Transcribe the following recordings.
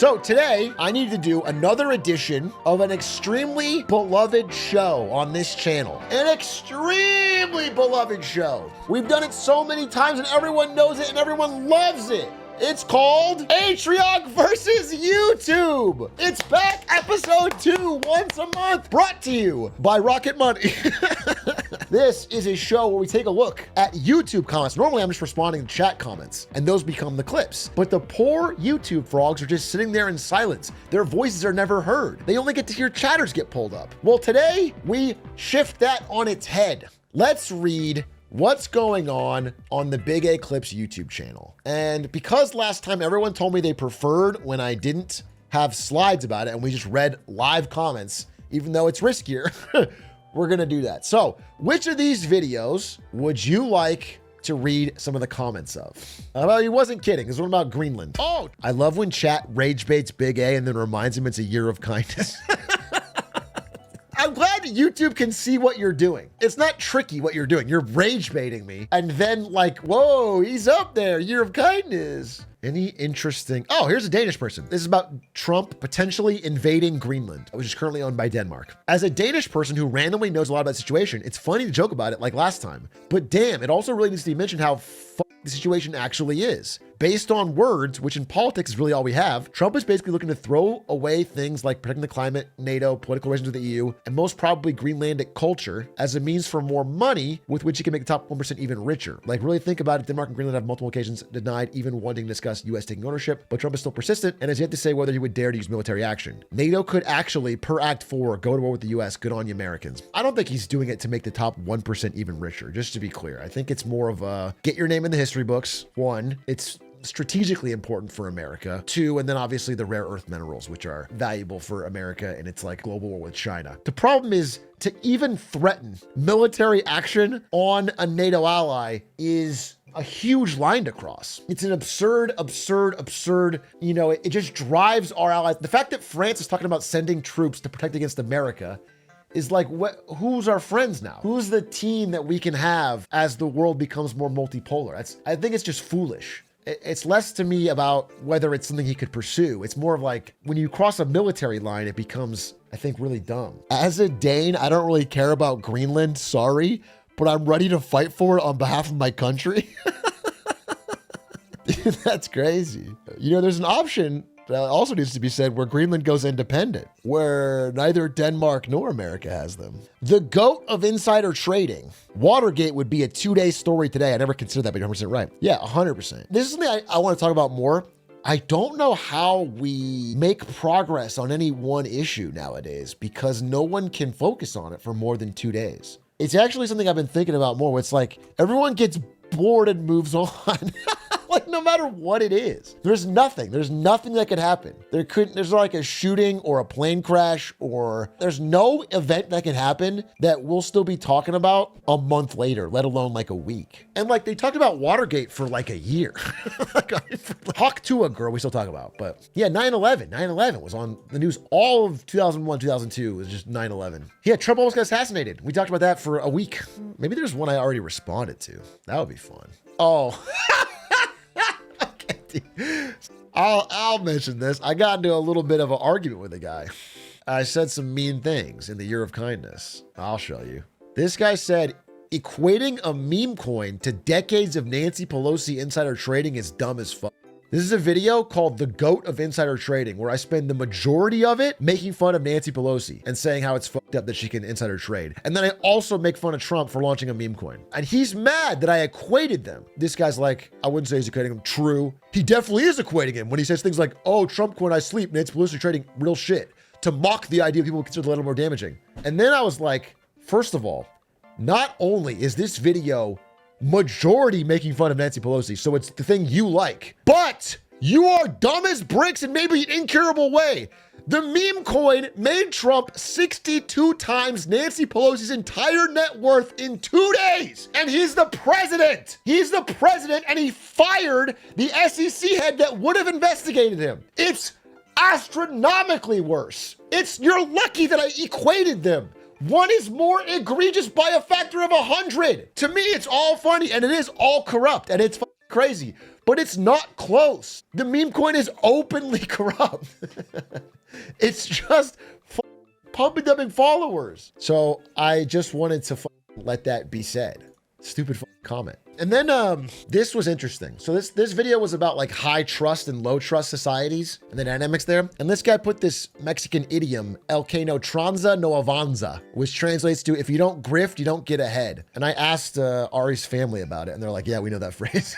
So today, I need to do another edition of an extremely beloved show on this channel. An extremely beloved show. We've done it so many times and everyone knows it and everyone loves it. It's called Atriarch versus YouTube. It's back, episode 2, once a month, brought to you by Rocket Money. This is a show where we take a look at YouTube comments. Normally, I'm just responding to chat comments, and those become the clips. But the poor YouTube frogs are just sitting there in silence. Their voices are never heard. They only get to hear chatters get pulled up. Well, today, we shift that on its head. Let's read what's going on the Big A Clips YouTube channel. And because last time everyone told me they preferred when I didn't have slides about it and we just read live comments, even though it's riskier, we're gonna do that. So which of these videos would you like to read some of the comments of? Well, he wasn't kidding. This one about Greenland. Oh, I love when chat rage baits Big A and then reminds him it's a year of kindness. I'm glad YouTube can see what you're doing. It's not tricky what you're doing. You're rage baiting me. And then like, whoa, he's up there, year of kindness. Any interesting, oh, here's a Danish person. This is about Trump potentially invading Greenland, which is currently owned by Denmark. As a Danish person who randomly knows a lot about the situation, it's funny to joke about it like last time, but damn, it also really needs to be mentioned how the situation actually is. Based on words, which in politics is really all we have, Trump is basically looking to throw away things like protecting the climate, NATO, political relations with the EU, and most probably Greenlandic culture as a means for more money with which he can make the top 1% even richer. Like really think about it, Denmark and Greenland have multiple occasions denied even wanting to discuss US taking ownership, but Trump is still persistent and has yet to say whether he would dare to use military action. NATO could actually, per Act 4, go to war with the US. Good on you, Americans. I don't think he's doing it to make the top 1% even richer, just to be clear. I think it's more of a get your name in the history books. One, it's strategically important for America. Two, and then obviously the rare earth minerals, which are valuable for America and it's like global war with China. The problem is to even threaten military action on a NATO ally is a huge line to cross. It's an absurd, you know, it just drives our allies. The fact that France is talking about sending troops to protect against America is like, who's our friends now? Who's the team that we can have as the world becomes more multipolar? I think it's just foolish. It's less to me about whether it's something he could pursue. It's more of like when you cross a military line, it becomes, I think, really dumb. As a Dane, I don't really care about Greenland, sorry, but I'm ready to fight for it on behalf of my country. Dude, that's crazy. You know, there's an option that also needs to be said where Greenland goes independent, where neither Denmark nor America has them. The GOAT of insider trading. Watergate would be a 2-day story today. I never considered that, but you're 100% right. Yeah, 100%. This is something I want to talk about more. I don't know how we make progress on any one issue nowadays because no one can focus on it for more than 2 days. It's actually something I've been thinking about more. Where it's like everyone gets bored and moves on. Like no matter what it is, there's nothing that could happen. There's like a shooting or a plane crash or there's no event that can happen that we'll still be talking about a month later, let alone like a week. And like they talked about Watergate for like a year. Hawk Tuah girl, we still talk about, but yeah, 9/11 was on the news all of 2001, 2002 was just 9/11. Yeah, Trump almost got assassinated. We talked about that for a week. Maybe there's one I already responded to. That would be fun. Oh. I'll mention this. I got into a little bit of an argument with a guy. I said some mean things in the year of kindness. I'll show you. This guy said, equating a meme coin to decades of Nancy Pelosi insider trading is dumb as fuck. This is a video called The GOAT of Insider Trading, where I spend the majority of it making fun of Nancy Pelosi and saying how it's fucked up that she can insider trade. And then I also make fun of Trump for launching a meme coin. And he's mad that I equated them. This guy's like, I wouldn't say he's equating them. True. He definitely is equating him when he says things like, oh, Trump coin, I sleep, Nancy Pelosi trading real shit, to mock the idea people consider a little more damaging. And then I was like, first of all, not only is this video majority making fun of Nancy Pelosi, so it's the thing you like, but you are dumb as bricks in maybe an incurable way. The meme coin made Trump 62 times Nancy Pelosi's entire net worth in 2 days. And he's the president. He's the president and he fired the SEC head that would have investigated him. It's astronomically worse. You're lucky that I equated them. One is more egregious by a factor of 100. To me, it's all funny and it is all corrupt and it's crazy. but it's not close. The meme coin is openly corrupt. It's just pumping dumping followers. So I just wanted to let that be said. Stupid comment. And then this was interesting. So this video was about like high trust and low trust societies and the dynamics there. And this guy put this Mexican idiom, el que no tranza no avanza, which translates to if you don't grift, you don't get ahead. And I asked Ari's family about it and they're like, yeah, we know that phrase.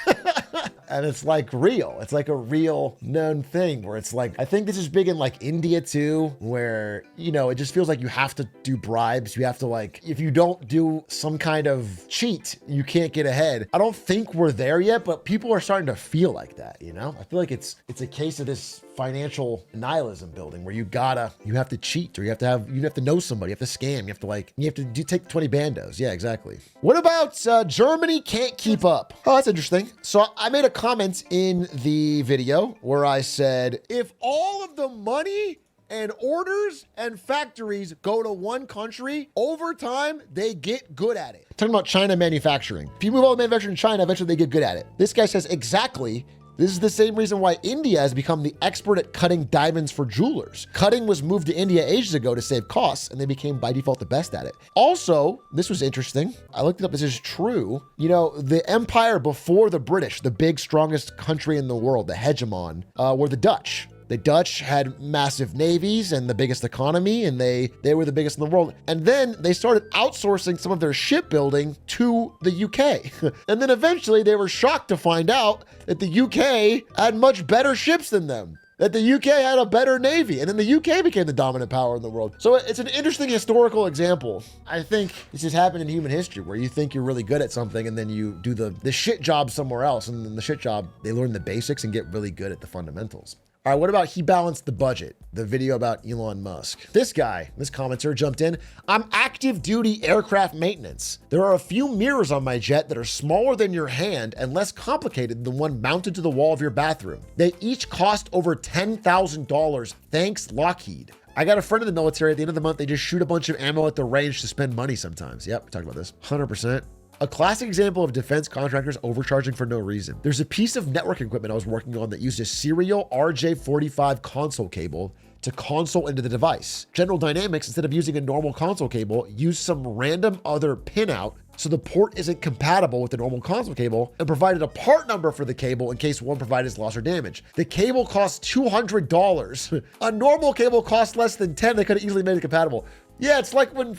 And it's like real. It's like a real known thing where it's like, I think this is big in like India too, where, you know, it just feels like you have to do bribes. You have to like, if you don't do some kind of cheat, you can't get ahead. I don't think we're there yet, but people are starting to feel like that, you know? I feel like it's a case of this financial nihilism building where you have to cheat or you have to know somebody, you have to scam, you have to take 20 bandos. Yeah, exactly. What about Germany can't keep up? Oh, that's interesting. So I made a comment in the video where I said, if all of the money and orders and factories go to one country, over time, they get good at it. Talking about China manufacturing. If you move all the manufacturing to China, eventually they get good at it. This guy says exactly. This is the same reason why India has become the expert at cutting diamonds for jewelers. Cutting was moved to India ages ago to save costs, and they became by default the best at it. Also, this was interesting. I looked it up. This is true. You know, the empire before the British, the big, strongest country in the world, the hegemon, were the Dutch. The Dutch had massive navies and the biggest economy, and they were the biggest in the world. And then they started outsourcing some of their shipbuilding to the UK. And then eventually they were shocked to find out that the UK had much better ships than them, that the UK had a better navy, and then the UK became the dominant power in the world. So it's an interesting historical example. I think this has happened in human history where you think you're really good at something and then you do the shit job somewhere else, and then the shit job, they learn the basics and get really good at the fundamentals. All right, what about he balanced the budget? The video about Elon Musk. This commenter jumped in. I'm active duty aircraft maintenance. There are a few mirrors on my jet that are smaller than your hand and less complicated than the one mounted to the wall of your bathroom. They each cost over $10,000. Thanks, Lockheed. I got a friend in the military. At the end of the month, they just shoot a bunch of ammo at the range to spend money sometimes. Yep, we talked about this. 100%. A classic example of defense contractors overcharging for no reason. There's a piece of network equipment I was working on that used a serial RJ45 console cable to console into the device. General Dynamics, instead of using a normal console cable, used some random other pinout so the port isn't compatible with the normal console cable, and provided a part number for the cable in case one provider is lost or damaged. The cable costs $200. A normal cable costs less than $10. They could have easily made it compatible. Yeah, it's like when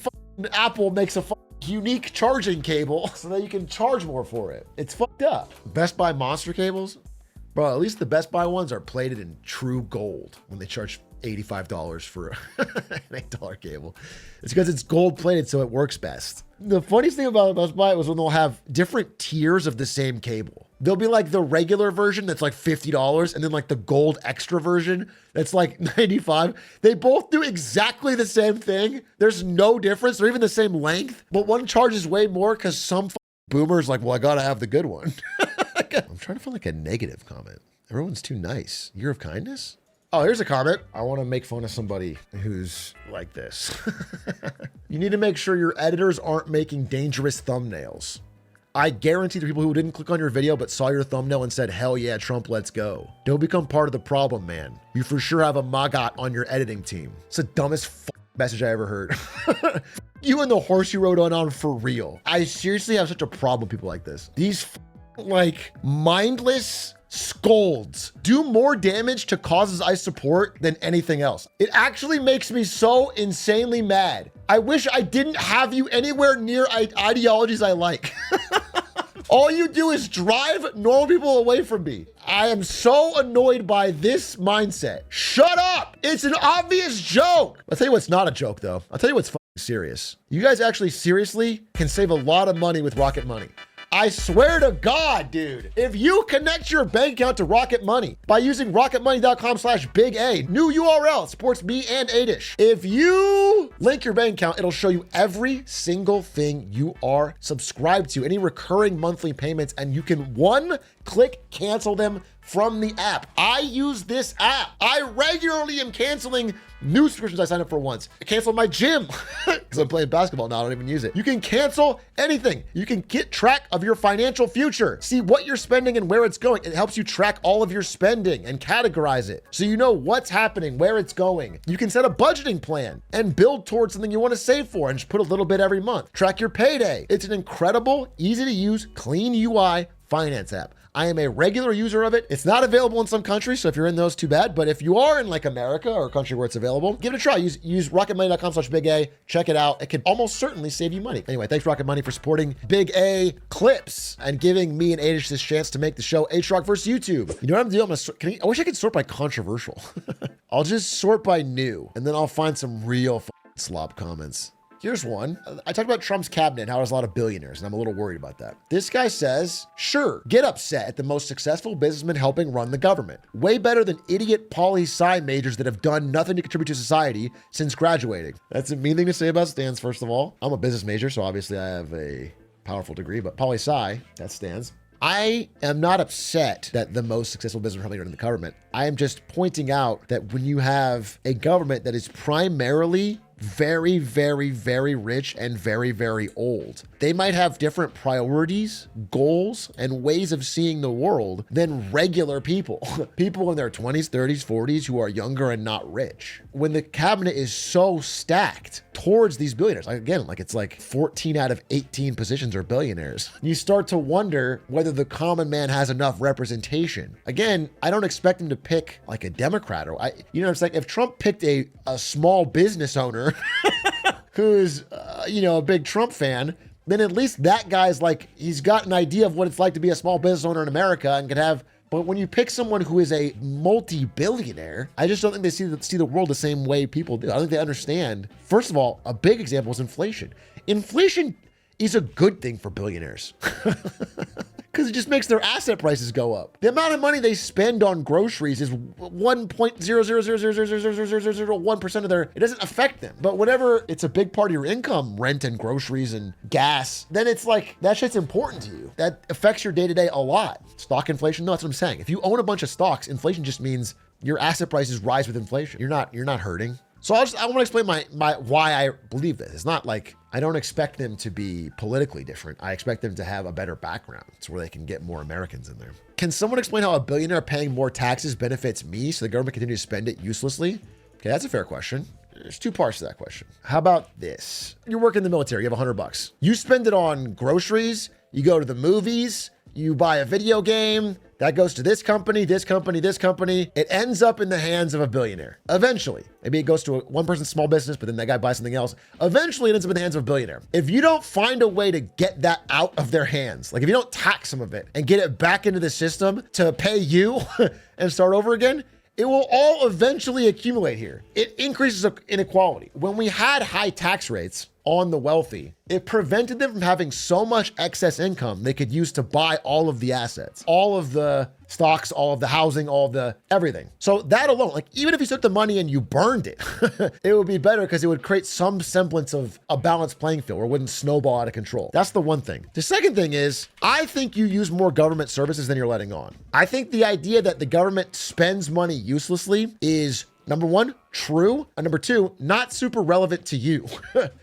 Apple makes a unique charging cable so that you can charge more for it. It's fucked up. Best Buy monster cables? Bro, at least the Best Buy ones are plated in true gold when they charge $85 for an $8 cable. It's because it's gold plated, so it works best. The funniest thing about Best Buy was when they'll have different tiers of the same cable. There'll be like the regular version that's like $50, and then like the gold extra version that's like $95. They both do exactly the same thing. There's no difference. They're even the same length, but one charges way more because some boomer's like, well, I gotta have the good one. I'm trying to find like a negative comment. Everyone's too nice. Year of kindness? Oh, here's a comment. I want to make fun of somebody who's like this. You need to make sure your editors aren't making dangerous thumbnails. I guarantee the people who didn't click on your video but saw your thumbnail and said, hell yeah, Trump, let's go. Don't become part of the problem, man. You for sure have a maggot on your editing team. It's the dumbest message I ever heard. You and the horse you rode on for real. I seriously have such a problem with people like this. These like mindless scolds do more damage to causes I support than anything else. It actually makes me so insanely mad. I wish I didn't have you anywhere near ideologies I like. All you do is drive normal people away from me. I am so annoyed by this mindset. Shut up. It's an obvious joke. I'll tell you what's not a joke though. I'll tell you what's serious. You guys actually seriously can save a lot of money with Rocket Money. I swear to God, dude, if you connect your bank account to Rocket Money by using rocketmoney.com/Big A, new URL, supports me and Adish. If you link your bank account, it'll show you every single thing you are subscribed to, any recurring monthly payments, and you can one-click cancel them from the app. I use this app. I regularly am canceling new subscriptions I signed up for once. I canceled my gym because I'm playing basketball now. I don't even use it. You can cancel anything. You can get track of your financial future. See what you're spending and where it's going. It helps you track all of your spending and categorize it so you know what's happening, where it's going. You can set a budgeting plan and build towards something you want to save for and just put a little bit every month. Track your payday. It's an incredible, easy to use, clean UI finance app. I am a regular user of it. It's not available in some countries, so if you're in those, too bad. But if you are in like America or a country where it's available, give it a try. Use rocketmoney.com/Big A. Check it out. It can almost certainly save you money. Anyway, thanks Rocket Money for supporting Big A Clips and giving me and Adish this chance to make the show H-Rock versus YouTube. You know what I'm doing? I wish I could sort by controversial. I'll just sort by new, and then I'll find some real slop comments. Here's one. I talked about Trump's cabinet, how there's a lot of billionaires, and I'm a little worried about that. This guy says, sure, get upset at the most successful businessman helping run the government. Way better than idiot poli-sci majors that have done nothing to contribute to society since graduating. That's a mean thing to say about Stans, first of all. I'm a business major, so obviously I have a powerful degree, but poli-sci, that stands. I am not upset that the most successful business helping run the government. I am just pointing out that when you have a government that is primarily very, very, very rich and very, very old, they might have different priorities, goals, and ways of seeing the world than regular people. People in their 20s, 30s, 40s who are younger and not rich. When the cabinet is so stacked towards these billionaires, again, like it's like 14 out of 18 positions are billionaires, you start to wonder whether the common man has enough representation. Again, I don't expect him to pick like a Democrat or, you know what I'm saying? If Trump picked a small business owner who's, a big Trump fan, then at least that guy's like, he's got an idea of what it's like to be a small business owner in America and could have, but when you pick someone who is a multi-billionaire, I just don't think they see the world the same way people do. I don't think they understand. First of all, a big example is inflation. Inflation is a good thing for billionaires. Because it just makes their asset prices go up. The amount of money they spend on groceries is 1.000000001% of their, it doesn't affect them. But whenever it's a big part of your income, rent and groceries and gas, then it's like, that shit's important to you. That affects your day-to-day a lot. Stock inflation, no, that's what I'm saying. If you own a bunch of stocks, inflation just means your asset prices rise with inflation. You're not hurting. So I want to explain my why I believe this. It's not like, I don't expect them to be politically different. I expect them to have a better background. It's where they can get more Americans in there. Can someone explain how a billionaire paying more taxes benefits me so the government continues to spend it uselessly? Okay, that's a fair question. There's two parts to that question. How about this? You work in the military, you have $100. You spend it on groceries, you go to the movies, you buy a video game, that goes to this company, this company, this company. It ends up in the hands of a billionaire. Eventually, maybe it goes to one person's small business, but then that guy buys something else. Eventually, it ends up in the hands of a billionaire. If you don't find a way to get that out of their hands, like if you don't tax some of it and get it back into the system to pay you and start over again, it will all eventually accumulate here. It increases inequality. When we had high tax rates on the wealthy, it prevented them from having so much excess income they could use to buy all of the assets, all of the stocks, all of the housing, all of the everything. So that alone, like even if you took the money and you burned it, it would be better because it would create some semblance of a balanced playing field where it wouldn't snowball out of control. That's the one thing. The second thing is, I think you use more government services than you're letting on. I think the idea that the government spends money uselessly is, number one, true. And number two, not super relevant to you.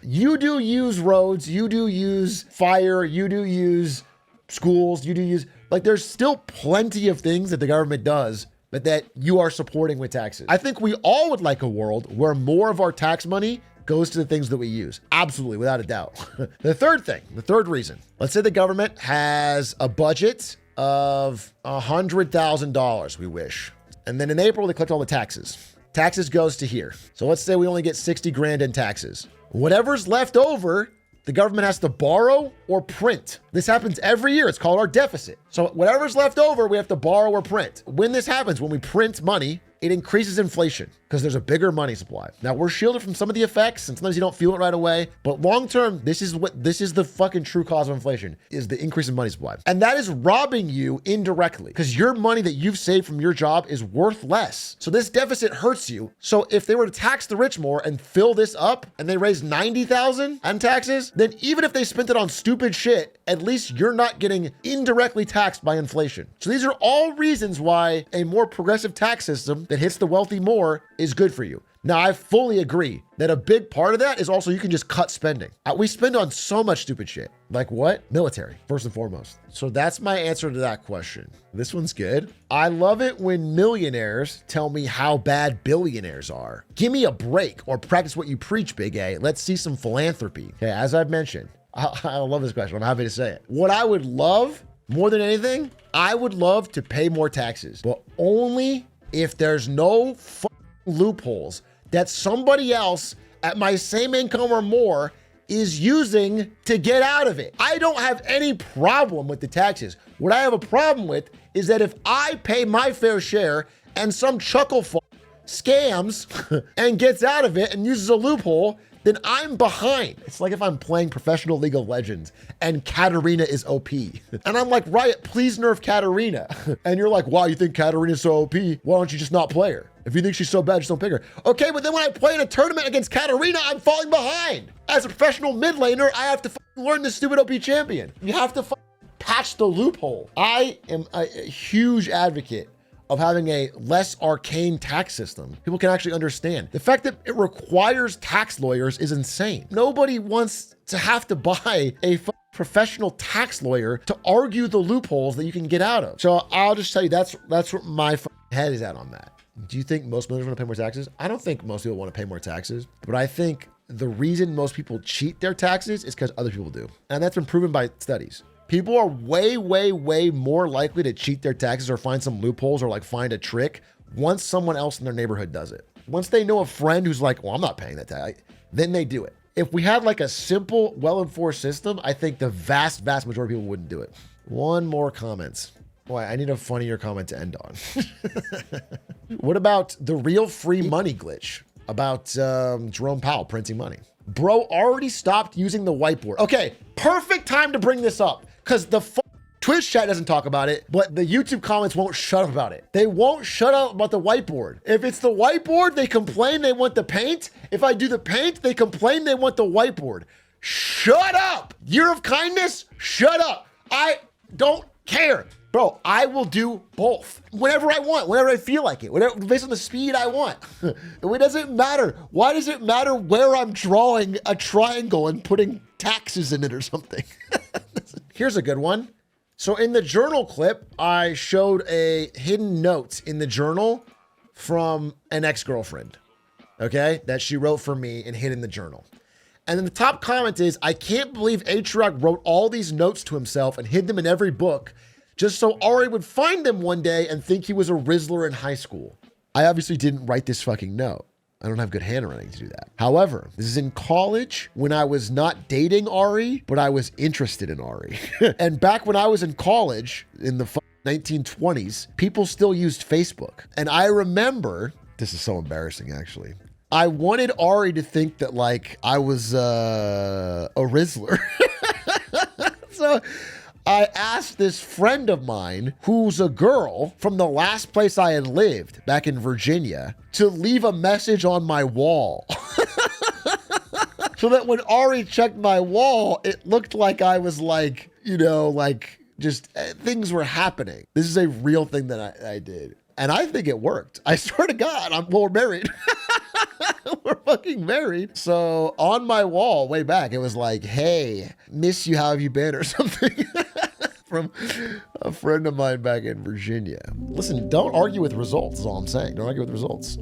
You do use roads, you do use fire, you do use schools, you do use, like there's still plenty of things that the government does, but that you are supporting with taxes. I think we all would like a world where more of our tax money goes to the things that we use. Absolutely, without a doubt. The third reason, let's say the government has a budget of $100,000, we wish. And then in April, they collect all the taxes. Taxes goes to here. So let's say we only get 60 grand in taxes. Whatever's left over, the government has to borrow or print. This happens every year. It's called our deficit. So whatever's left over, we have to borrow or print. When this happens, when we print money, It increases inflation because there's a bigger money supply. Now we're shielded from some of the effects and sometimes you don't feel it right away, but long-term, this is the fucking true cause of inflation is the increase in money supply. And that is robbing you indirectly because your money that you've saved from your job is worth less. So this deficit hurts you. So if they were to tax the rich more and fill this up and they raise 90,000 on taxes, then even if they spent it on stupid shit, at least you're not getting indirectly taxed by inflation. So these are all reasons why a more progressive tax system that hits the wealthy more is good for you. Now, I fully agree that a big part of that is also you can just cut spending. We spend on so much stupid shit. Like what? Military, first and foremost. So that's my answer to that question. This one's good. I love it when millionaires tell me how bad billionaires are. Give me a break or practice what you preach, Big A. Let's see some philanthropy. Okay, as I've mentioned, I love this question. I'm happy to say it. What I would love more than anything, I would love to pay more taxes, but only if there's no loopholes that somebody else at my same income or more is using to get out of it. I don't have any problem with the taxes. What I have a problem with is that if I pay my fair share and some chuckle scams and gets out of it and uses a loophole, then I'm behind. It's like if I'm playing professional League of Legends and Katarina is OP. And I'm like, Riot, please nerf Katarina. And you're like, wow, you think Katarina's so OP? Why don't you just not play her? If you think she's so bad, just don't pick her. Okay, but then when I play in a tournament against Katarina, I'm falling behind. As a professional mid laner, I have to learn this stupid OP champion. You have to patch the loophole. I am a huge advocate of having a less arcane tax system. People can actually understand. The fact that it requires tax lawyers is insane. Nobody wants to have to buy a professional tax lawyer to argue the loopholes that you can get out of. So I'll just tell you, that's where my head is at on that. Do you think most millionaires want to pay more taxes? I don't think most people want to pay more taxes, but I think the reason most people cheat their taxes is because other people do. And that's been proven by studies. People are way, way, way more likely to cheat their taxes or find some loopholes or like find a trick once someone else in their neighborhood does it. Once they know a friend who's like, well, I'm not paying that tax, then they do it. If we had like a simple, well-enforced system, I think the vast, vast majority of people wouldn't do it. One more comments. Boy, I need a funnier comment to end on. What about the real free money glitch about Jerome Powell printing money? Bro already stopped using the whiteboard. Okay, perfect time to bring this up because the Twitch chat doesn't talk about it, but the YouTube comments won't shut up about it. They won't shut up about the whiteboard. If it's the whiteboard, they complain they want the paint. If I do the paint, they complain they want the whiteboard. Shut up. Year of kindness, shut up. I don't care. Bro, I will do both whenever I want, whenever I feel like it, whatever, based on the speed I want. It doesn't matter. Why does it matter where I'm drawing a triangle and putting taxes in it or something? Here's a good one. So in the journal clip, I showed a hidden note in the journal from an ex-girlfriend, okay, that she wrote for me and hid in the journal. And then the top comment is, I can't believe Aatrox wrote all these notes to himself and hid them in every book just so Ari would find them one day and think he was a Rizzler in high school. I obviously didn't write this fucking note. I don't have good handwriting to do that. However, this is in college when I was not dating Ari, but I was interested in Ari. And back when I was in college in the 1920s, people still used Facebook. And I remember, this is so embarrassing actually, I wanted Ari to think that like I was a Rizzler. So I asked this friend of mine, who's a girl from the last place I had lived back in Virginia, to leave a message on my wall. So that when Ari checked my wall, it looked like I was like, you know, like just things were happening. This is a real thing that I did. And I think it worked. I swear to God, we're married. We're fucking married. So on my wall way back, it was like, hey, miss you, how have you been, or something. From a friend of mine back in Virginia. Listen, don't argue with results is all I'm saying. Don't argue with results.